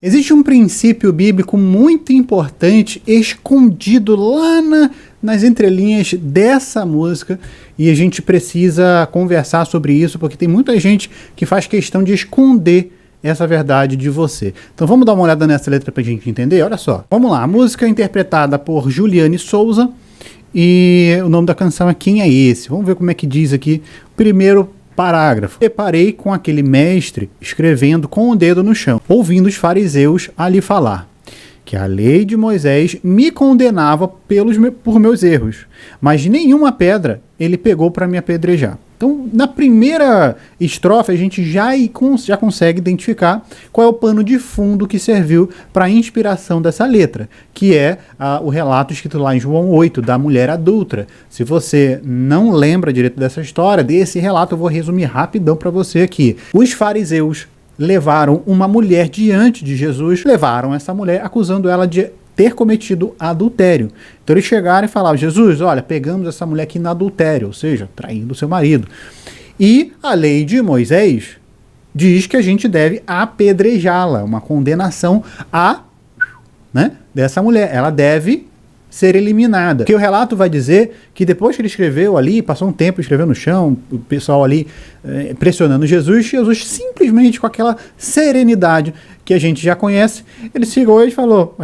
Existe um princípio bíblico muito importante escondido lá nas entrelinhas dessa música e a gente precisa conversar sobre isso porque tem muita gente que faz questão de esconder essa verdade de você. Então vamos dar uma olhada nessa letra pra gente entender? Olha só. Vamos lá. A música é interpretada por Juliane Souza e o nome da canção é Quem é Esse? Vamos ver como é que diz aqui o primeiro parágrafo. Deparei com aquele mestre escrevendo com o dedo no chão, ouvindo os fariseus ali falar que a lei de Moisés me condenava por meus erros, mas nenhuma pedra ele pegou para me apedrejar. Então, na primeira estrofe, a gente já consegue identificar qual é o pano de fundo que serviu para a inspiração dessa letra, que é o relato escrito lá em João 8, da mulher adúltera. Se você não lembra direito dessa história, desse relato, eu vou resumir rapidão para você aqui. Os fariseus levaram uma mulher diante de Jesus, levaram essa mulher acusando ela de ter cometido adultério. Então eles chegaram e falaram: Jesus, olha, pegamos essa mulher aqui no adultério, ou seja, traindo seu marido. E a lei de Moisés diz que a gente deve apedrejá-la, uma condenação dessa mulher. Ela deve ser eliminada. Porque o relato vai dizer que depois que ele escreveu ali, passou um tempo escrevendo no chão, o pessoal ali pressionando Jesus simplesmente com aquela serenidade que a gente já conhece, ele chegou e falou: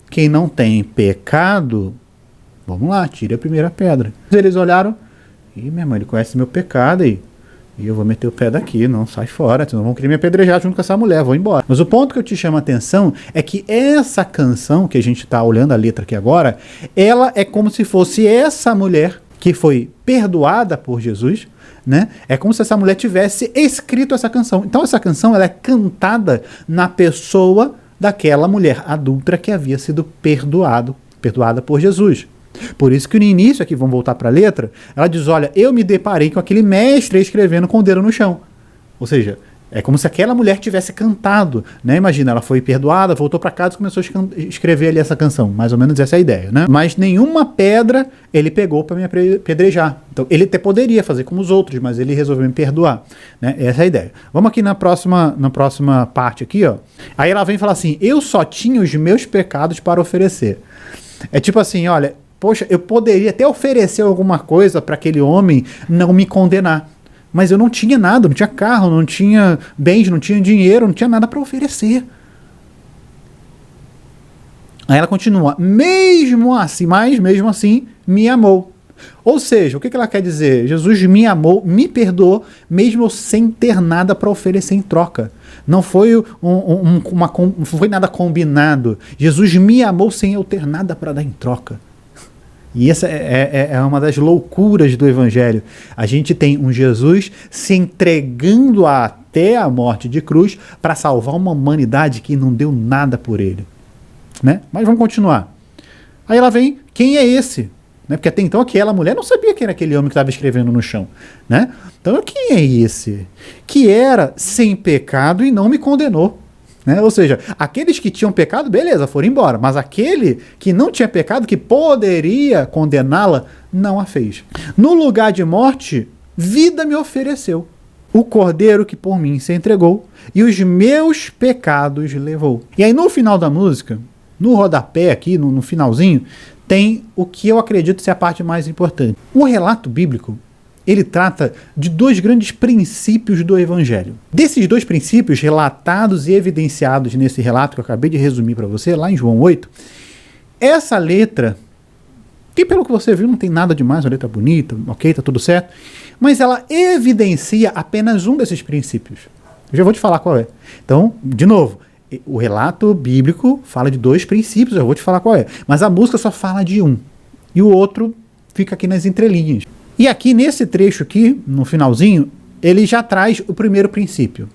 quem não tem pecado, vamos lá, tire a primeira pedra. Eles olharam: minha mãe, ele conhece meu pecado aí. E eu vou meter o pé daqui, não, sai fora, senão vão querer me apedrejar junto com essa mulher, vou embora. Mas o ponto que eu te chamo a atenção é que essa canção, que a gente está olhando a letra aqui agora, ela é como se fosse essa mulher que foi perdoada por Jesus, né? É como se essa mulher tivesse escrito essa canção. Então essa canção ela é cantada na pessoa daquela mulher adúltera que havia sido perdoada por Jesus. Por isso que no início aqui, vamos voltar para a letra, ela diz: olha, eu me deparei com aquele mestre escrevendo com o dedo no chão. Ou seja, é como se aquela mulher tivesse cantado, né? Imagina, ela foi perdoada, voltou para casa e começou a escrever ali essa canção. Mais ou menos essa é a ideia, né? Mas nenhuma pedra ele pegou para me apedrejar. Então ele até poderia fazer como os outros, mas ele resolveu me perdoar, né? Essa é a ideia. Vamos aqui na próxima parte aqui, ó. Aí ela vem falar assim: eu só tinha os meus pecados para oferecer. É tipo assim, olha, poxa, eu poderia até oferecer alguma coisa para aquele homem não me condenar. Mas eu não tinha nada, não tinha carro, não tinha bens, não tinha dinheiro, não tinha nada para oferecer. Aí ela continua: mesmo assim, me amou. Ou seja, o que ela quer dizer? Jesus me amou, me perdoou, mesmo sem ter nada para oferecer em troca. Não foi, não foi nada combinado. Jesus me amou sem eu ter nada para dar em troca. E essa é uma das loucuras do Evangelho. A gente tem um Jesus se entregando até a morte de cruz para salvar uma humanidade que não deu nada por ele, né? Mas vamos continuar. Aí ela vem: quem é esse? Né? Porque até então aquela mulher não sabia quem era aquele homem que estava escrevendo no chão, né? Então quem é esse? Que era sem pecado e não me condenou. Né? Ou seja, aqueles que tinham pecado, beleza, foram embora. Mas aquele que não tinha pecado, que poderia condená-la, não a fez. No lugar de morte, vida me ofereceu. O cordeiro que por mim se entregou e os meus pecados levou. E aí no final da música, no rodapé aqui, no finalzinho, tem o que eu acredito ser a parte mais importante. O relato bíblico, ele trata de dois grandes princípios do Evangelho. Desses dois princípios relatados e evidenciados nesse relato que eu acabei de resumir para você, lá em João 8, essa letra, que pelo que você viu não tem nada demais, uma letra bonita, ok, tá tudo certo, mas ela evidencia apenas um desses princípios. Eu já vou te falar qual é. Então, de novo, o relato bíblico fala de dois princípios, eu vou te falar qual é. Mas a música só fala de um. E o outro fica aqui nas entrelinhas. E aqui nesse trecho aqui, no finalzinho, ele já traz o primeiro princípio.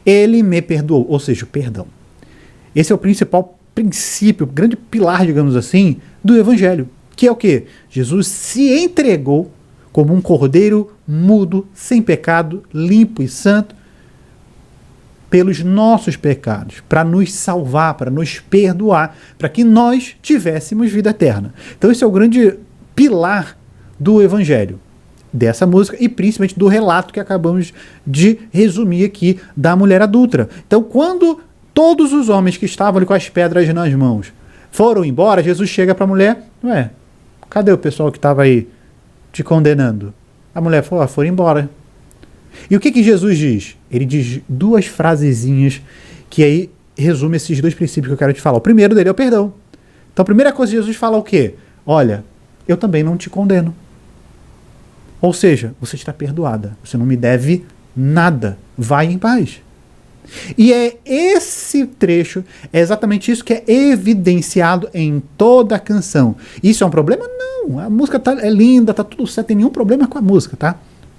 Ele me perdoou, ou seja, o perdão. Esse é o principal princípio, o grande pilar, digamos assim, do Evangelho. Que é o quê? Jesus se entregou como um cordeiro mudo, sem pecado, limpo e santo, pelos nossos pecados, para nos salvar, para nos perdoar, para que nós tivéssemos vida eterna. Então esse é o grande pilar do Evangelho, dessa música e principalmente do relato que acabamos de resumir aqui da mulher adúltera. Então quando todos os homens que estavam ali com as pedras nas mãos foram embora, Jesus chega para a mulher, ué, cadê o pessoal que estava aí te condenando? A mulher falou, foram embora. E o que Jesus diz? Ele diz duas frasezinhas que aí resume esses dois princípios que eu quero te falar. O primeiro dele é o perdão. Então a primeira coisa que Jesus fala é o quê? Olha, eu também não te condeno. Ou seja, você está perdoada. Você não me deve nada. Vai em paz. E é esse trecho, é exatamente isso que é evidenciado em toda a canção. Isso é um problema? Não. A música é linda, tá tudo certo, tem nenhum problema com a música, tá?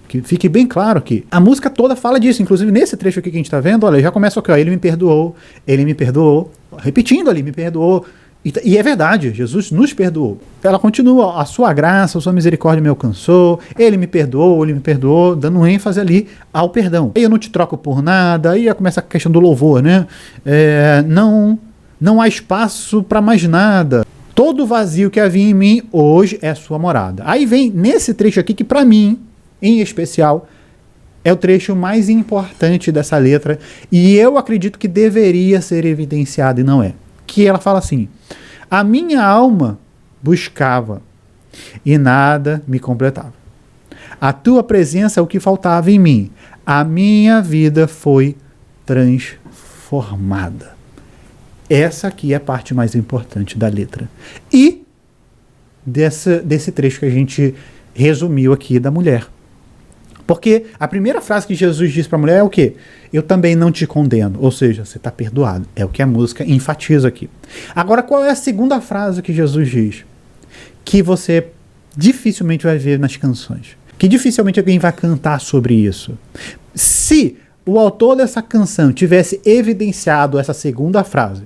Que fique bem claro aqui. A música toda fala disso, inclusive nesse trecho aqui que a gente tá vendo, olha, já começa aqui, ó, ele me perdoou, repetindo ali, me perdoou. E é verdade, Jesus nos perdoou. Ela continua, a sua graça, a sua misericórdia me alcançou, ele me perdoou, dando um ênfase ali ao perdão. Aí eu não te troco por nada, aí começa a questão do louvor, né? Não há espaço para mais nada. Todo vazio que havia em mim, hoje é sua morada. Aí vem nesse trecho aqui que para mim, em especial, é o trecho mais importante dessa letra e eu acredito que deveria ser evidenciado e não é. Que ela fala assim, a minha alma buscava e nada me completava. A tua presença é o que faltava em mim. A minha vida foi transformada. Essa aqui é a parte mais importante da letra. E desse trecho que a gente resumiu aqui da mulher. Porque a primeira frase que Jesus diz para a mulher é o quê? Eu também não te condeno. Ou seja, você está perdoado. É o que a música enfatiza aqui. Agora, qual é a segunda frase que Jesus diz? Que você dificilmente vai ver nas canções. Que dificilmente alguém vai cantar sobre isso. Se o autor dessa canção tivesse evidenciado essa segunda frase,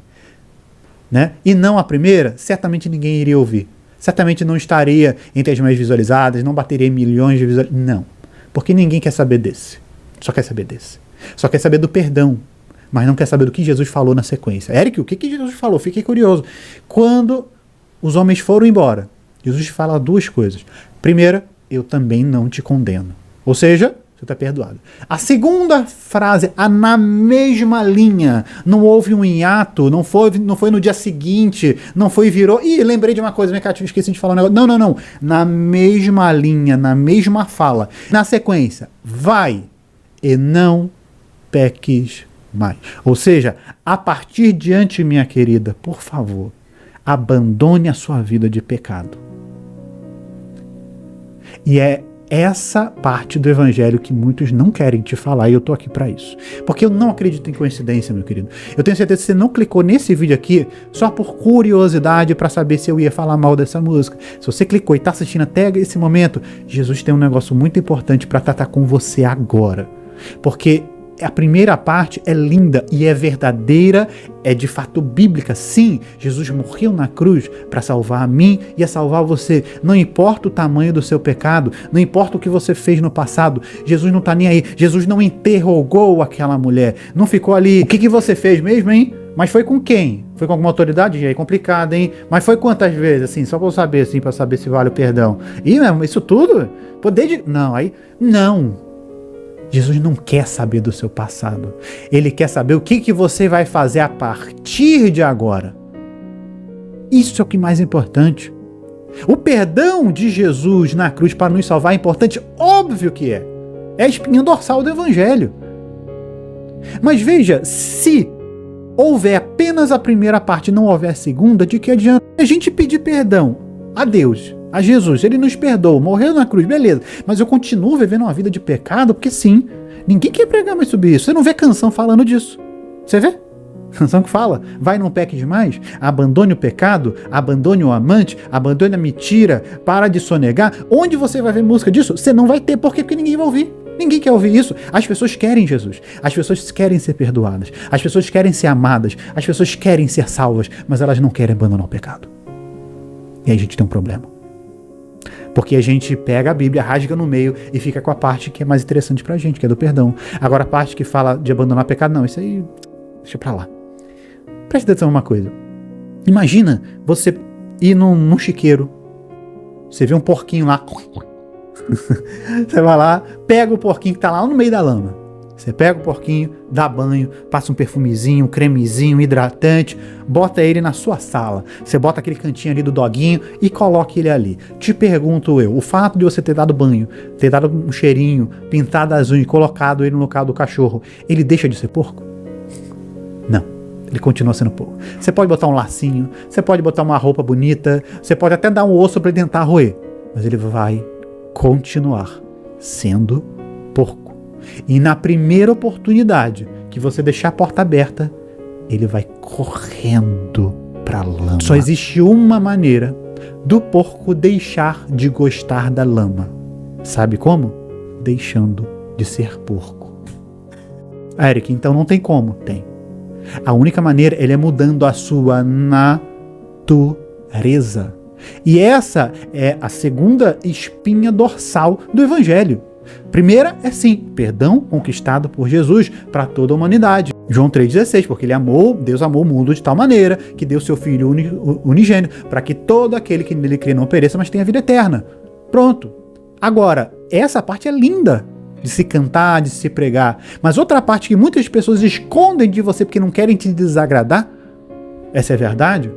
né, e não a primeira, certamente ninguém iria ouvir. Certamente não estaria entre as mais visualizadas, não bateria milhões de visualizações. Não. Porque ninguém quer saber desse. Só quer saber desse. Só quer saber do perdão. Mas não quer saber do que Jesus falou na sequência. Eric, o que Jesus falou? Fiquei curioso. Quando os homens foram embora, Jesus fala duas coisas. Primeira, eu também não te condeno. Ou seja, você está perdoado. A segunda frase, na mesma linha. Não houve um hiato, não foi no dia seguinte, não foi virou. Ih, lembrei de uma coisa, minha cara, esqueci de falar um negócio. Não. Na mesma linha, na mesma fala. Na sequência, vai e não peques mais. Ou seja, a partir de diante, minha querida, por favor, abandone a sua vida de pecado. E é essa parte do evangelho que muitos não querem te falar, e eu tô aqui para isso. Porque eu não acredito em coincidência, meu querido. Eu tenho certeza que você não clicou nesse vídeo aqui só por curiosidade para saber se eu ia falar mal dessa música. Se você clicou e tá assistindo até esse momento, Jesus tem um negócio muito importante para tratar com você agora. Porque a primeira parte é linda e é verdadeira, é de fato bíblica. Sim, Jesus morreu na cruz para salvar a mim e a salvar você. Não importa o tamanho do seu pecado, não importa o que você fez no passado, Jesus não está nem aí. Jesus não interrogou aquela mulher, não ficou ali. O que você fez mesmo, hein? Mas foi com quem? Foi com alguma autoridade? É complicado, hein? Mas foi quantas vezes, assim? Só para eu saber, assim, para saber se vale o perdão. E isso tudo? Poder de... Não, aí... Não. Jesus não quer saber do seu passado. Ele quer saber o que você vai fazer a partir de agora. Isso é o que mais é importante. O perdão de Jesus na cruz para nos salvar é importante? Óbvio que é. É a espinha dorsal do evangelho. Mas veja, se houver apenas a primeira parte e não houver a segunda, de que adianta a gente pedir perdão a Deus, a Jesus? Ele nos perdoou, morreu na cruz, beleza. Mas eu continuo vivendo uma vida de pecado, porque sim, ninguém quer pregar mais sobre isso. Você não vê canção falando disso. Você vê? Canção que fala, vai, não peque demais, abandone o pecado, abandone o amante, abandone a mentira, para de sonegar. Onde você vai ver música disso? Você não vai ter, porque ninguém vai ouvir. Ninguém quer ouvir isso. As pessoas querem Jesus. As pessoas querem ser perdoadas. As pessoas querem ser amadas. As pessoas querem ser salvas, mas elas não querem abandonar o pecado. E aí a gente tem um problema. Porque a gente pega a Bíblia, rasga no meio e fica com a parte que é mais interessante pra gente, que é do perdão. Agora a parte que fala de abandonar o pecado, não, isso aí deixa pra lá. Presta atenção numa coisa. Imagina você ir num chiqueiro, você vê um porquinho lá, você vai lá, pega o porquinho que tá lá no meio da lama, Você pega o porquinho, dá banho, passa um perfumezinho, um cremezinho, um hidratante, bota ele na sua sala. Você bota aquele cantinho ali do doguinho e coloca ele ali. Te pergunto eu, o fato de você ter dado banho, ter dado um cheirinho, pintado as unhas e colocado ele no local do cachorro, ele deixa de ser porco? Não, ele continua sendo porco. Você pode botar um lacinho, você pode botar uma roupa bonita, você pode até dar um osso para ele tentar roer, mas ele vai continuar sendo porco. E na primeira oportunidade que você deixar a porta aberta, ele vai correndo para a lama. Só existe uma maneira do porco deixar de gostar da lama. Sabe como? Deixando de ser porco. Eric, então não tem como? Tem. A única maneira é mudando a sua natureza. E essa é a segunda espinha dorsal do Evangelho. Primeira é sim, perdão conquistado por Jesus para toda a humanidade. João 3,16, porque Deus amou o mundo de tal maneira que deu seu Filho unigênito para que todo aquele que nele crê não pereça, mas tenha vida eterna. Pronto. Agora, essa parte é linda de se cantar, de se pregar. Mas outra parte que muitas pessoas escondem de você porque não querem te desagradar, essa é a verdade,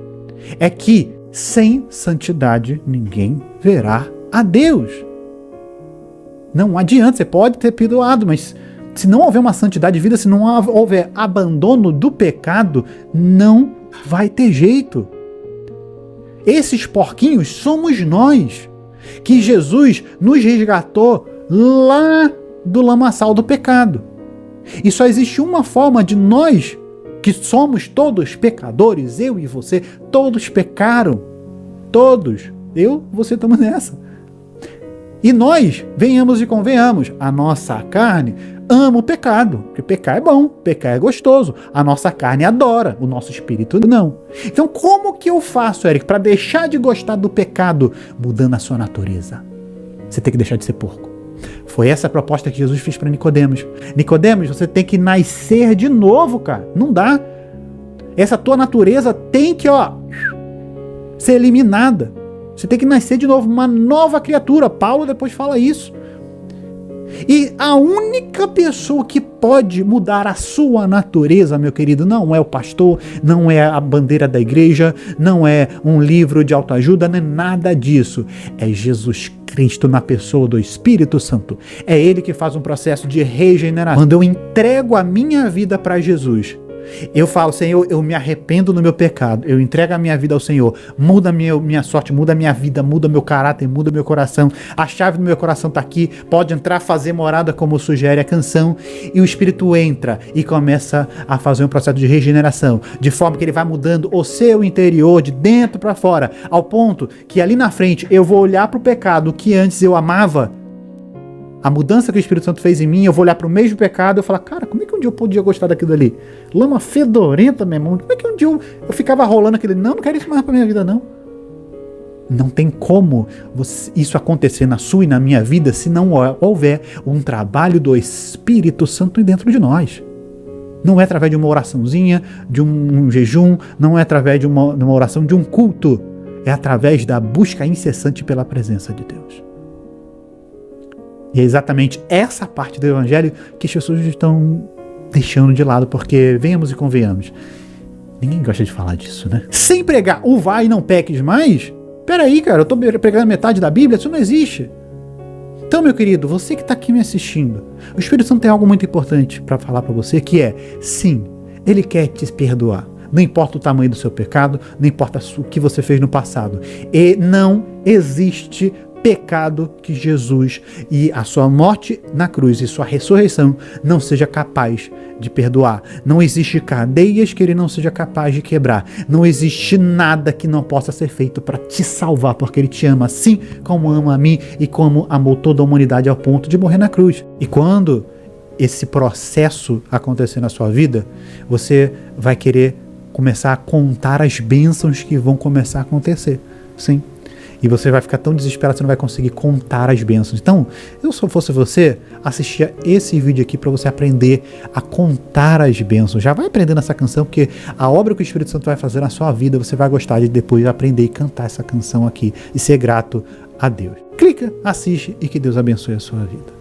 é que sem santidade ninguém verá a Deus. Não adianta, você pode ter perdoado, mas se não houver uma santidade de vida, se não houver abandono do pecado, não vai ter jeito. Esses porquinhos somos nós, que Jesus nos resgatou lá do lamaçal do pecado. E só existe uma forma de nós, que somos todos pecadores, eu e você, todos pecaram. Todos. Você estamos nessa. E nós, venhamos e convenhamos, a nossa carne ama o pecado, porque pecar é bom, pecar é gostoso, a nossa carne adora, o nosso espírito não. Então como que eu faço, Eric, para deixar de gostar do pecado, mudando a sua natureza? Você tem que deixar de ser porco. Foi essa a proposta que Jesus fez para Nicodemos. Nicodemos, você tem que nascer de novo, cara, não dá. Essa tua natureza tem que, ser eliminada. Você tem que nascer de novo, uma nova criatura. Paulo depois fala isso. E a única pessoa que pode mudar a sua natureza, meu querido, não é o pastor, não é a bandeira da igreja, não é um livro de autoajuda, não é nada disso. É Jesus Cristo na pessoa do Espírito Santo. É Ele que faz um processo de regeneração. Quando eu entrego a minha vida para Jesus, eu falo, Senhor, eu me arrependo do meu pecado, eu entrego a minha vida ao Senhor, muda a minha sorte, muda a minha vida, muda meu caráter, muda meu coração, a chave do meu coração está aqui, pode entrar, fazer morada como sugere a canção, e o Espírito entra e começa a fazer um processo de regeneração, de forma que ele vai mudando o seu interior, de dentro para fora, ao ponto que ali na frente eu vou olhar para o pecado que antes eu amava. A mudança que o Espírito Santo fez em mim, eu vou olhar para o mesmo pecado e eu falar, cara, como é que um dia eu podia gostar daquilo ali? Lama fedorenta, meu irmão. Como é que um dia eu ficava rolando aquilo ali? Não quero isso mais para minha vida, não. Não tem como isso acontecer na sua e na minha vida se não houver um trabalho do Espírito Santo dentro de nós. Não é através de uma oraçãozinha, de um jejum, não é através de uma oração, de um culto. É através da busca incessante pela presença de Deus. E é exatamente essa parte do Evangelho que as pessoas estão deixando de lado, porque venhamos e convenhamos, ninguém gosta de falar disso, né? Sem pregar o vai e não peques mais? Peraí, cara, eu tô pregando metade da Bíblia, isso não existe. Então, meu querido, você que está aqui me assistindo, o Espírito Santo tem algo muito importante para falar para você, que é, sim, ele quer te perdoar. Não importa o tamanho do seu pecado, não importa o que você fez no passado. E não existe pecado que Jesus e a sua morte na cruz e sua ressurreição não seja capaz de perdoar. Não existe cadeias que ele não seja capaz de quebrar. Não existe nada que não possa ser feito para te salvar, porque ele te ama assim como ama a mim e como amou toda a humanidade ao ponto de morrer na cruz. E quando esse processo acontecer na sua vida, você vai querer começar a contar as bênçãos que vão começar a acontecer. Sim. E você vai ficar tão desesperado que você não vai conseguir contar as bênçãos. Então, eu, se eu fosse você, assistia esse vídeo aqui para você aprender a contar as bênçãos. Já vai aprendendo essa canção, porque a obra que o Espírito Santo vai fazer na sua vida, você vai gostar de depois aprender e cantar essa canção aqui e ser grato a Deus. Clica, assiste e que Deus abençoe a sua vida.